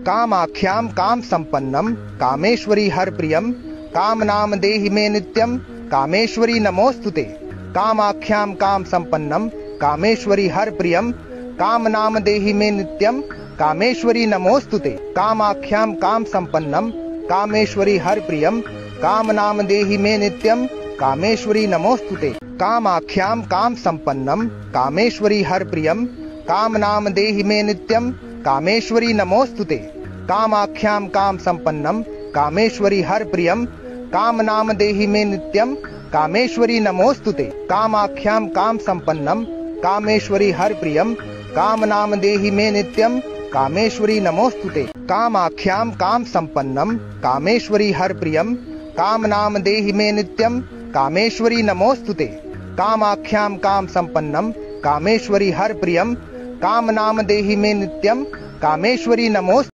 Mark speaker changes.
Speaker 1: कामाख्यां काम संपन्नं कामेश्वरी हर प्रियं काम नाम देहि मे नित्यं कामेश्वरी नमोस्तुते। कामाख्यां काम संपन्नं कामेश्वरी हर प्रियं काम नाम देहि मे नित्यं कामेश्वरी नमोस्तुते। कामाख्यां काम संपन्नं कामेश्वरी हर प्रियं काम नाम देहि मे नित्यं कामेश्वरी नमोस्तुते। कामाख्यां काम संपन्नं कामेश्वरी हर प्रियं काम नाम देहि मे नित्यं कामेश्वरी नमोस्तुते। कामाख्यां काम संपन्नं कामेश्वरी हर प्रियं काम नाम देहि मे नित्यं कामेश्वरी नमोस्तुते। कामाख्यां काम संपन्नं कामेश्वरी हर प्रियं काम नाम देहि मे नित्यं कामेश्वरी नमोस्तुते। कामाख्यां काम संपन्नं कामेश्वरी हर प्रियं काम नाम देहि मे नित्यं कामेश्वरी नमोस्तुते। कामाख्यां काम संपन्नं कामेश्वरी हर प्रियं काम नाम देहि मे नित्यं कामेश्वरी नमोस्तुते।